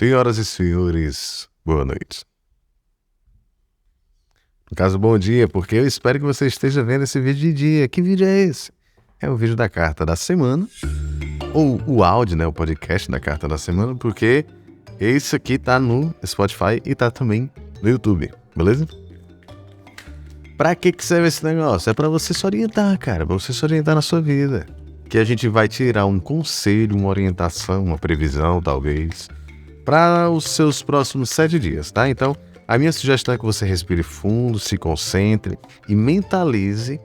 Senhoras e senhores, boa noite. No caso, bom dia, porque eu espero que você esteja vendo esse vídeo de dia. Que vídeo é esse? É o vídeo da carta da semana, ou o áudio, né, o podcast da carta da semana, porque esse aqui tá no Spotify e tá também no YouTube, beleza? Pra que serve esse negócio? É pra você se orientar, cara, pra você se orientar na sua vida. Que a gente vai tirar um conselho, uma orientação, uma previsão, talvez, para os seus próximos 7 dias, tá? Então, a minha sugestão é que você respire fundo, se concentre e mentalize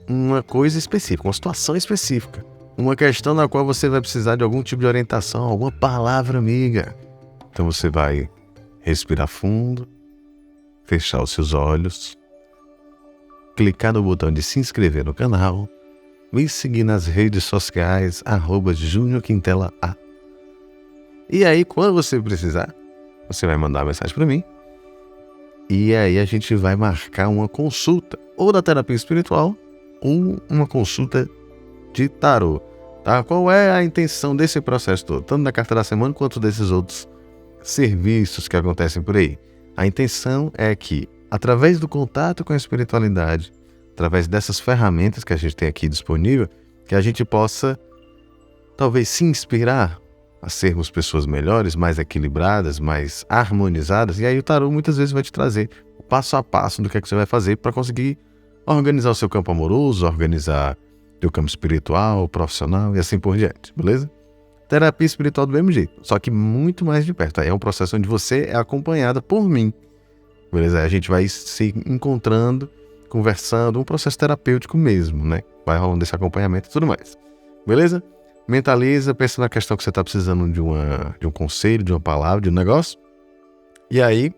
uma coisa específica, uma situação específica. Uma questão na qual você vai precisar de algum tipo de orientação, alguma palavra amiga. Então você vai respirar fundo, fechar os seus olhos, clicar no botão de se inscrever no canal, me seguir nas redes sociais, @JuniorQuintela A. E aí, quando você precisar, você vai mandar uma mensagem para mim. E aí a gente vai marcar uma consulta, ou da terapia espiritual, ou uma consulta de tarô. Tá? Qual é a intenção desse processo todo? Tanto da carta da semana, quanto desses outros serviços que acontecem por aí. A intenção é que, através do contato com a espiritualidade, através dessas ferramentas que a gente tem aqui disponível, que a gente possa, talvez, se inspirar a sermos pessoas melhores, mais equilibradas, mais harmonizadas. E aí o tarô muitas vezes vai te trazer o passo a passo do que é que você vai fazer para conseguir organizar o seu campo amoroso, organizar o seu campo espiritual, profissional e assim por diante, beleza? Terapia espiritual do mesmo jeito, só que muito mais de perto. Aí é um processo onde você é acompanhada por mim, beleza? Aí a gente vai se encontrando, conversando, um processo terapêutico mesmo, né? Vai rolando esse acompanhamento e tudo mais, beleza? Mentaliza, pensa na questão que você está precisando de um conselho, de uma palavra, de um negócio. E aí,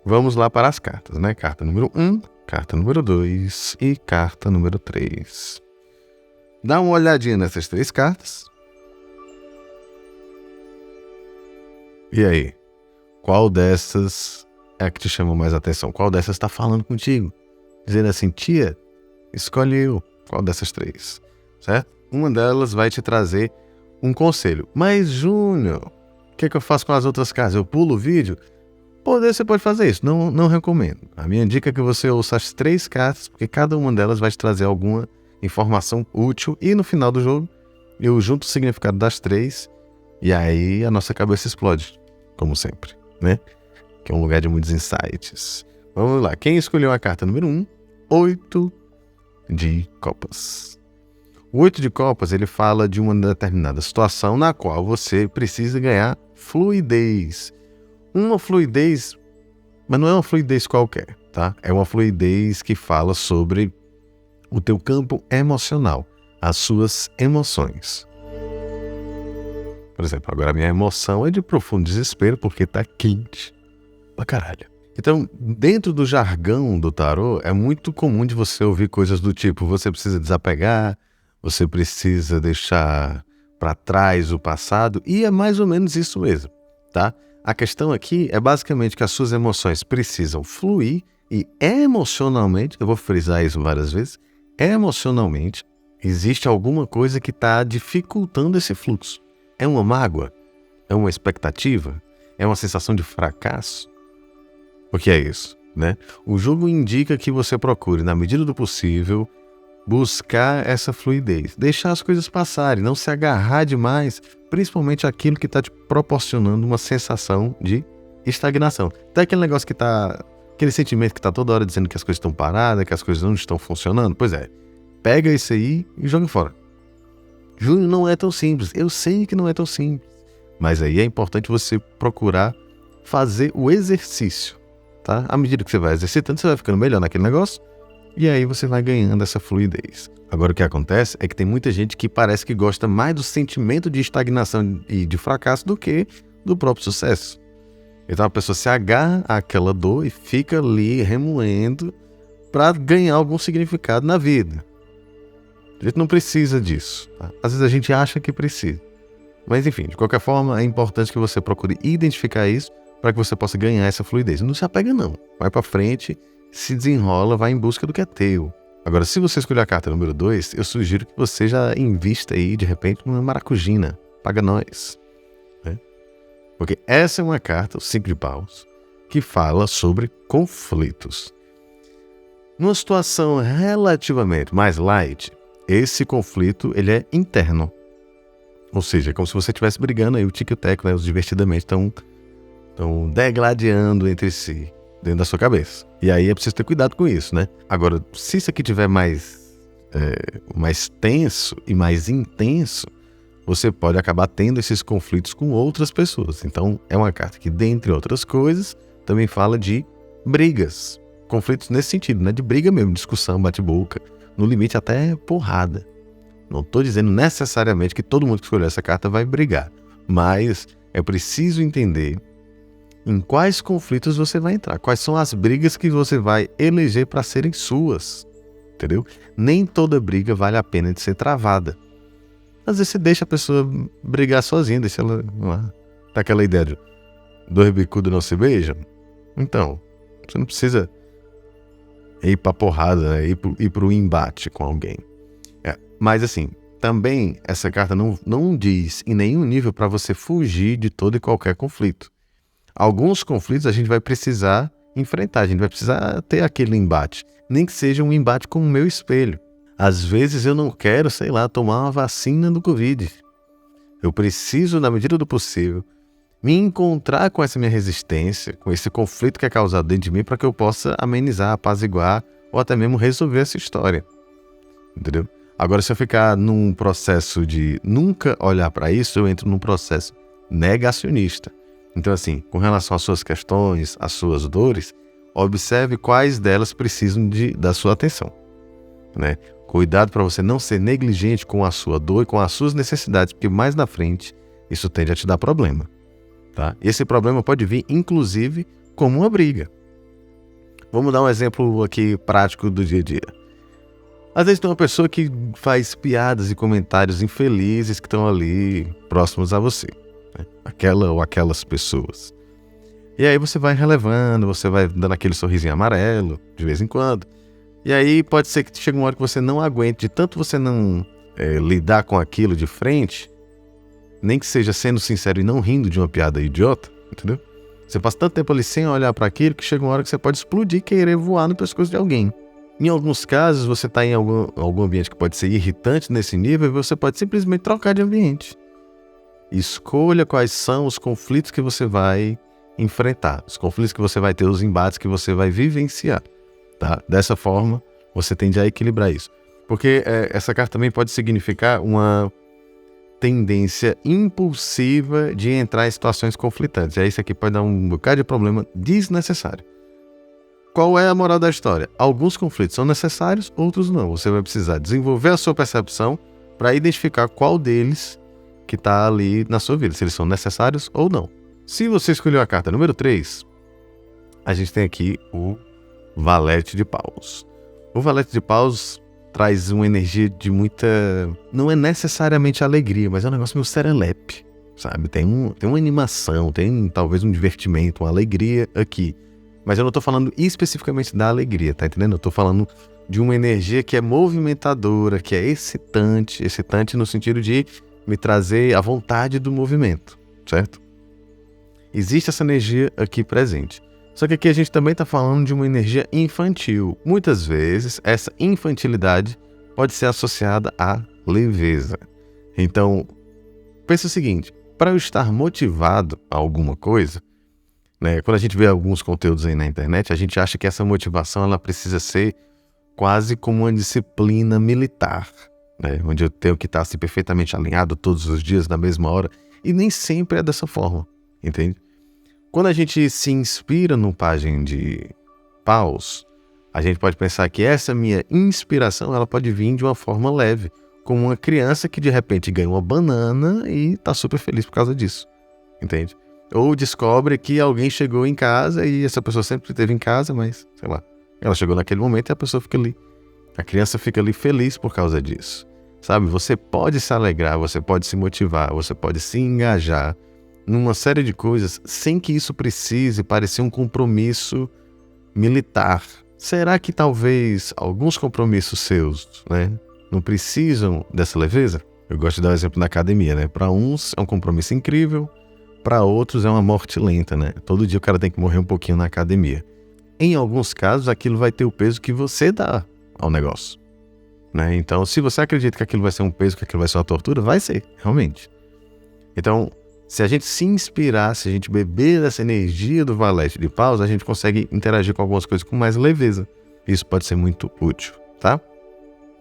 vamos lá para as cartas, né? Carta número 1, carta número 2 e carta número 3. Dá uma olhadinha nessas 3 cartas. E aí, qual dessas é a que te chama mais atenção? Qual dessas está falando contigo? Dizendo assim, tia, escolhe eu. Qual dessas 3? Certo? Uma delas vai te trazer um conselho. Mas, Júnior, o que é que eu faço com as outras cartas? Eu pulo o vídeo? Você pode fazer isso, não recomendo. A minha dica é que você ouça as 3 cartas, porque cada uma delas vai te trazer alguma informação útil. E no final do jogo, eu junto o significado das 3 e aí a nossa cabeça explode, como sempre, né? Que é um lugar de muitos insights. Vamos lá, quem escolheu a carta número 1? 8 de copas. O 8 de copas, ele fala de uma determinada situação na qual você precisa ganhar fluidez. Uma fluidez, mas não é uma fluidez qualquer, tá? É uma fluidez que fala sobre o teu campo emocional, as suas emoções. Por exemplo, agora a minha emoção é de profundo desespero porque tá quente pra caralho. Então, dentro do jargão do tarô, é muito comum de você ouvir coisas do tipo, você precisa desapegar, você precisa deixar para trás o passado, e é mais ou menos isso mesmo, tá? A questão aqui é basicamente que as suas emoções precisam fluir e emocionalmente, eu vou frisar isso várias vezes, emocionalmente existe alguma coisa que está dificultando esse fluxo. É uma mágoa? É uma expectativa? É uma sensação de fracasso? O que é isso, né? O jogo indica que você procure, na medida do possível, buscar essa fluidez, deixar as coisas passarem, não se agarrar demais, principalmente aquilo que está te proporcionando uma sensação de estagnação. Até aquele negócio que tá, aquele sentimento que está toda hora dizendo que as coisas estão paradas, que as coisas não estão funcionando. Pois é, pega isso aí e joga fora. Júnior, não é tão simples, eu sei que não é tão simples, mas aí é importante você procurar fazer o exercício, tá? À medida que você vai exercitando, você vai ficando melhor naquele negócio, e aí você vai ganhando essa fluidez. Agora o que acontece é que tem muita gente que parece que gosta mais do sentimento de estagnação e de fracasso do que do próprio sucesso. Então a pessoa se agarra àquela dor e fica ali remoendo para ganhar algum significado na vida. A gente não precisa disso, tá? Às vezes a gente acha que precisa. Mas enfim, de qualquer forma, é importante que você procure identificar isso para que você possa ganhar essa fluidez. Não se apega não, vai para frente, se desenrola, vai em busca do que é teu. Agora, se você escolher a carta número 2, eu sugiro que você já invista aí, de repente, numa maracujina. Paga nós. Né? Porque essa é uma carta, o 5 de paus, que fala sobre conflitos. Numa situação relativamente mais light, esse conflito ele é interno. Ou seja, é como se você estivesse brigando aí, o tique e o teco, né? Os divertidamente estão degladiando entre si, dentro da sua cabeça. E aí é preciso ter cuidado com isso, né? Agora, se isso aqui tiver mais tenso e mais intenso, você pode acabar tendo esses conflitos com outras pessoas. Então, é uma carta que, dentre outras coisas, também fala de brigas. Conflitos nesse sentido, né? De briga mesmo, discussão, bate-boca, no limite até porrada. Não estou dizendo necessariamente que todo mundo que escolher essa carta vai brigar, mas é preciso entender em quais conflitos você vai entrar, quais são as brigas que você vai eleger para serem suas, entendeu? Nem toda briga vale a pena de ser travada. Às vezes você deixa a pessoa brigar sozinha, deixa ela lá. Tá aquela ideia de dois bicudos não se beijam? Então, você não precisa ir pra porrada, né? ir pro embate com alguém. Mas assim, também essa carta não diz em nenhum nível para você fugir de todo e qualquer conflito. Alguns conflitos a gente vai precisar enfrentar, a gente vai precisar ter aquele embate. Nem que seja um embate com o meu espelho. Às vezes eu não quero, tomar uma vacina do Covid. Eu preciso, na medida do possível, me encontrar com essa minha resistência, com esse conflito que é causado dentro de mim, para que eu possa amenizar, apaziguar ou até mesmo resolver essa história. Entendeu? Agora, se eu ficar num processo de nunca olhar para isso, eu entro num processo negacionista. Então, assim, com relação às suas questões, às suas dores, observe quais delas precisam da sua atenção, né? Cuidado para você não ser negligente com a sua dor e com as suas necessidades, porque mais na frente isso tende a te dar problema, tá? Esse problema pode vir, inclusive, como uma briga. Vamos dar um exemplo aqui prático do dia a dia. Às vezes tem uma pessoa que faz piadas e comentários infelizes que estão ali próximos a você, né? Aquela ou aquelas pessoas. E aí você vai relevando, você vai dando aquele sorrisinho amarelo de vez em quando. E aí pode ser que chegue uma hora que você não aguente, de tanto você não lidar com aquilo de frente, nem que seja sendo sincero e não rindo de uma piada idiota, entendeu? Você passa tanto tempo ali sem olhar para aquilo que chega uma hora que você pode explodir e querer voar no pescoço de alguém. Em alguns casos, você está em algum ambiente que pode ser irritante nesse nível e você pode simplesmente trocar de ambiente. Escolha quais são os conflitos que você vai enfrentar, os conflitos que você vai ter, os embates que você vai vivenciar. Tá? Dessa forma, você tende a equilibrar isso. Porque essa carta também pode significar uma tendência impulsiva de entrar em situações conflitantes. E aí isso aqui pode dar um bocado de problema desnecessário. Qual é a moral da história? Alguns conflitos são necessários, outros não. Você vai precisar desenvolver a sua percepção para identificar qual deles que está ali na sua vida, se eles são necessários ou não. Se você escolheu a carta número 3, a gente tem aqui o Valete de Paus. O Valete de Paus traz uma energia de muita... Não é necessariamente alegria, mas é um negócio meio serelepe, sabe? Tem uma animação, tem talvez um divertimento, uma alegria aqui. Mas eu não estou falando especificamente da alegria, tá entendendo? Eu estou falando de uma energia que é movimentadora, que é excitante no sentido de me trazer a vontade do movimento, certo? Existe essa energia aqui presente. Só que aqui a gente também está falando de uma energia infantil. Muitas vezes, essa infantilidade pode ser associada à leveza. Então, pensa o seguinte, para eu estar motivado a alguma coisa, né, quando a gente vê alguns conteúdos aí na internet, a gente acha que essa motivação ela precisa ser quase como uma disciplina militar, né, onde eu tenho que estar assim, perfeitamente alinhado todos os dias na mesma hora, e nem sempre é dessa forma, entende? Quando a gente se inspira no Pajem de Paus, a gente pode pensar que essa minha inspiração ela pode vir de uma forma leve, como uma criança que de repente ganha uma banana e está super feliz por causa disso, entende? Ou descobre que alguém chegou em casa e essa pessoa sempre esteve em casa, mas, sei lá, ela chegou naquele momento e a pessoa fica ali. A criança fica ali feliz por causa disso, sabe? Você pode se alegrar, você pode se motivar, você pode se engajar numa série de coisas sem que isso precise parecer um compromisso militar. Será que talvez alguns compromissos seus, né, não precisam dessa leveza? Eu gosto de dar um exemplo na academia, né? Para uns é um compromisso incrível, Para outros é uma morte lenta, né? Todo dia o cara tem que morrer um pouquinho na academia. Em alguns casos, aquilo vai ter o peso que você dá ao negócio, né? Então, se você acredita que aquilo vai ser um peso, que aquilo vai ser uma tortura, vai ser, realmente. Então, se a gente se inspirar, se a gente beber dessa energia do valete de paus, a gente consegue interagir com algumas coisas com mais leveza. Isso pode ser muito útil, tá?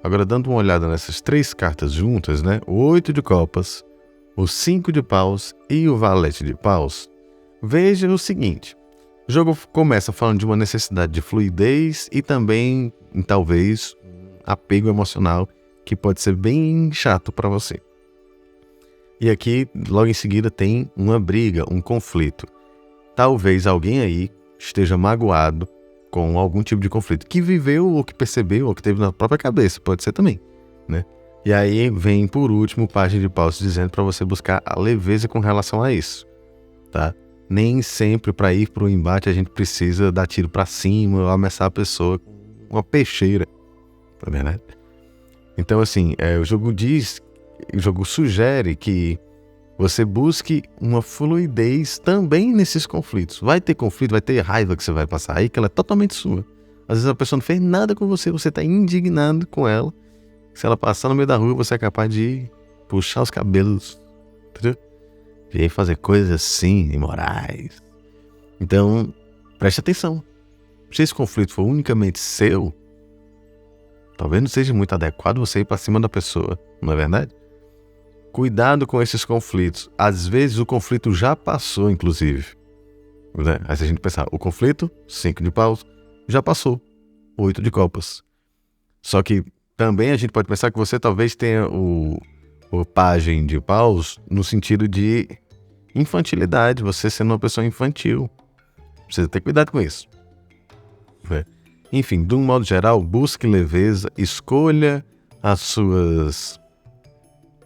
Agora, dando uma olhada nessas 3 cartas juntas, né? O 8 de copas, o 5 de paus e o valete de paus, veja o seguinte. O jogo começa falando de uma necessidade de fluidez e também, talvez, apego emocional que pode ser bem chato para você. E aqui, logo em seguida, tem uma briga, um conflito. Talvez alguém aí esteja magoado com algum tipo de conflito, que viveu ou que percebeu ou que teve na própria cabeça, pode ser também, né? E aí vem, por último, página de paus dizendo para você buscar a leveza com relação a isso, tá? Nem sempre para ir para o embate a gente precisa dar tiro para cima ou ameaçar a pessoa com uma peixeira, tá vendo, né? Então, assim, o jogo sugere que você busque uma fluidez também nesses conflitos. Vai ter conflito, vai ter raiva que você vai passar aí, que ela é totalmente sua. Às vezes a pessoa não fez nada com você, você está indignado com ela. Se ela passar no meio da rua, você é capaz de puxar os cabelos, entendeu? E fazer coisas assim, imorais. Então, preste atenção. Se esse conflito for unicamente seu, talvez não seja muito adequado você ir para cima da pessoa, não é verdade? Cuidado com esses conflitos. Às vezes o conflito já passou, inclusive. Né? Aí se a gente pensar, o conflito, 5 de paus, já passou, 8 de copas. Só que também a gente pode pensar que você talvez tenha o pajem de paus no sentido de infantilidade, você sendo uma pessoa infantil. Precisa ter cuidado com isso. Enfim, de um modo geral, busque leveza, escolha as suas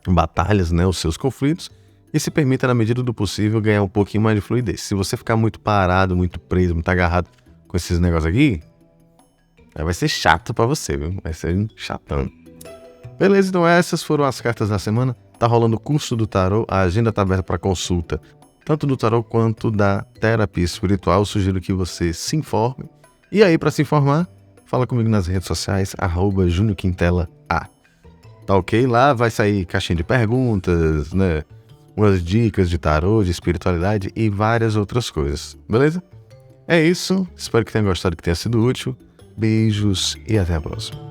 batalhas, né, os seus conflitos, e se permita, na medida do possível, ganhar um pouquinho mais de fluidez. Se você ficar muito parado, muito preso, muito agarrado com esses negócios aqui, vai ser chato pra você, viu? Vai ser chatão. Beleza, então essas foram as cartas da semana. Tá rolando o curso do tarô, a agenda tá aberta para consulta, tanto do tarô quanto da terapia espiritual. Eu sugiro que você se informe. E aí, para se informar, fala comigo nas redes sociais, @JuniorQuintela A. Tá ok? Lá vai sair caixinha de perguntas, né? Umas dicas de tarô, de espiritualidade e várias outras coisas. Beleza? É isso. Espero que tenha gostado, que tenha sido útil. Beijos e até a próxima.